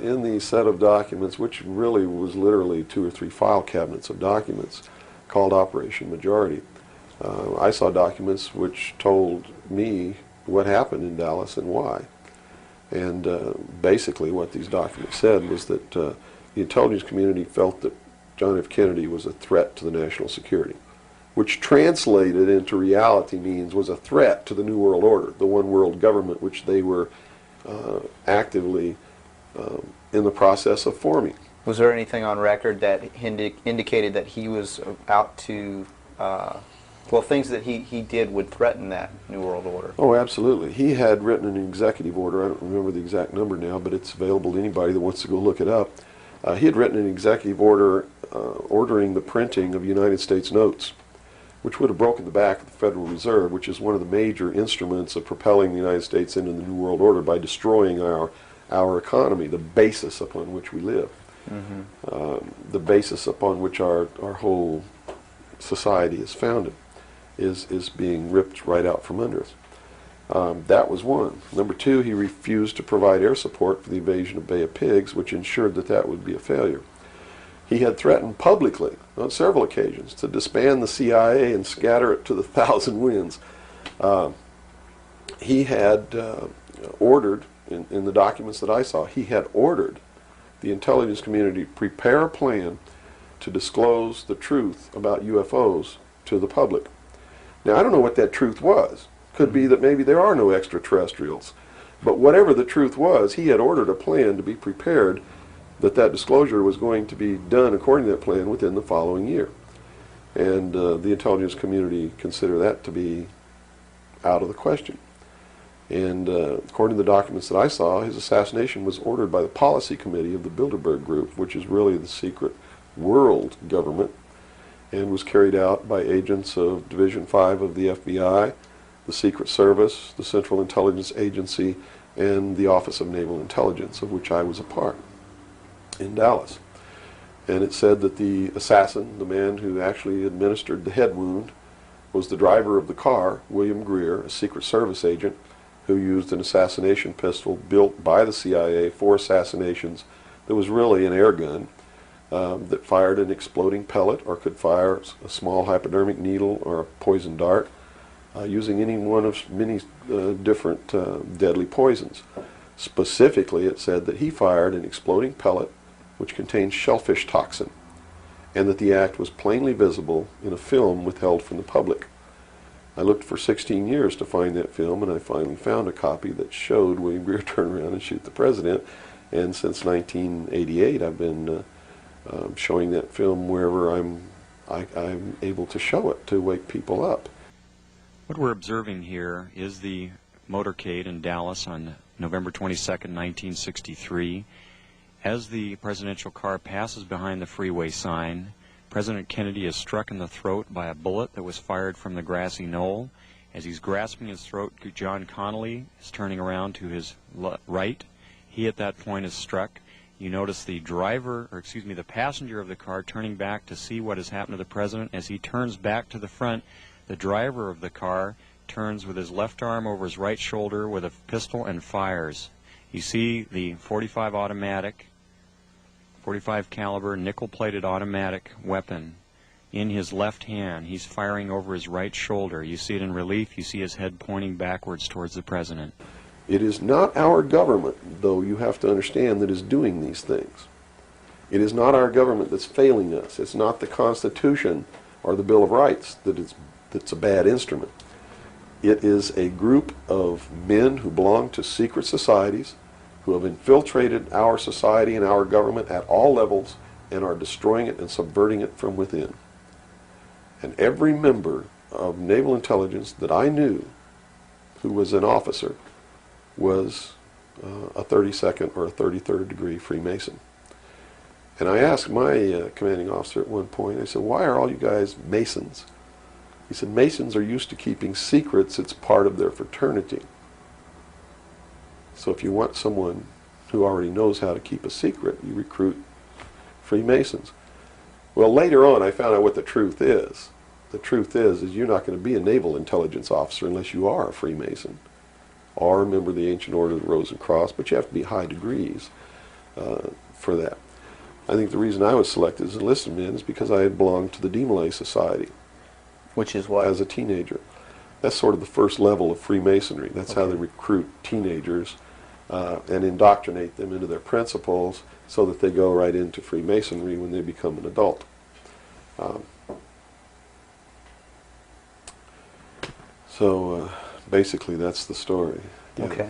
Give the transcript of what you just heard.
in the set of documents, which really was literally 2 or 3 file cabinets of documents called Operation Majority, I saw documents which told me what happened in Dallas and why. And basically what these documents said was that the intelligence community felt that John F. Kennedy was a threat to the national security, which translated into reality means was a threat to the New World Order, the one world government which they were actively in the process of forming. Was there anything on record that indicated that he was out to, well, things that he did would threaten that New World Order? Oh, absolutely. He had written an executive order. I don't remember the exact number now, but it's available to anybody that wants to go look it up. He had written an executive order ordering the printing of United States notes, which would have broken the back of the Federal Reserve, which is one of the major instruments of propelling the United States into the New World Order by destroying our economy, the basis upon which we live, the basis upon which our whole society is founded, is being ripped right out from under us. That was one. Number two, he refused to provide air support for the invasion of Bay of Pigs, which ensured that that would be a failure. He had threatened publicly on several occasions to disband the CIA and scatter it to the thousand winds. He had ordered, in the documents that I saw, he had ordered the intelligence community to prepare a plan to disclose the truth about UFOs to the public. Now, I don't know what that truth was. Could be that maybe there are no extraterrestrials. But whatever the truth was, he had ordered a plan to be prepared that disclosure was going to be done according to that plan within the following year. And the intelligence community considered that to be out of the question. And according to the documents that I saw, his assassination was ordered by the policy committee of the Bilderberg Group, which is really the secret world government, and was carried out by agents of Division 5 of the FBI, the Secret Service, the Central Intelligence Agency, and the Office of Naval Intelligence, of which I was a part, in Dallas. And it said that the assassin, the man who actually administered the head wound, was the driver of the car, William Greer, a Secret Service agent who used an assassination pistol built by the CIA for assassinations that was really an air gun that fired an exploding pellet or could fire a small hypodermic needle or a poison dart using any one of many different deadly poisons. Specifically, it said that he fired an exploding pellet which contained shellfish toxin, and that the act was plainly visible in a film withheld from the public. I looked for 16 years to find that film, and I finally found a copy that showed William Greer turn around and shoot the president, and since 1988 I've been showing that film wherever I'm able to show it to wake people up. What we're observing here is the motorcade in Dallas on November 22nd, 1963. As the presidential car passes behind the freeway sign, President Kennedy is struck in the throat by a bullet that was fired from the grassy knoll. As he's grasping his throat, John Connally is turning around to his right. He at that point is struck. You notice the the passenger of the car turning back to see what has happened to the president. As he turns back to the front, the driver of the car turns with his left arm over his right shoulder with a pistol and fires. You see the 45 caliber nickel-plated automatic weapon in his left hand. He's firing over his right shoulder. You see it in relief. You see his head pointing backwards towards the president. It is not our government, though you have to understand, that is doing these things. It is not our government that's failing us. It's not the Constitution or the Bill of Rights that's a bad instrument. It is a group of men who belong to secret societies, who have infiltrated our society and our government at all levels and are destroying it and subverting it from within. And every member of naval intelligence that I knew who was an officer was a 32nd or a 33rd degree Freemason. And I asked my commanding officer at one point, I said, why are all you guys Masons? He said, Masons are used to keeping secrets. It's part of their fraternity. So if you want someone who already knows how to keep a secret, you recruit Freemasons. Well, later on I found out what the truth is. The truth is you're not going to be a naval intelligence officer unless you are a Freemason or a member of the Ancient Order of the Rose and Cross, but you have to be high degrees. for that. I think the reason I was selected as enlisted man is because I had belonged to the Demolay Society Which is what? as a teenager. That's sort of the first level of Freemasonry. That's how they Okay. recruit teenagers and indoctrinate them into their principles so that they go right into Freemasonry when they become an adult. So basically that's the story. Yeah. Okay.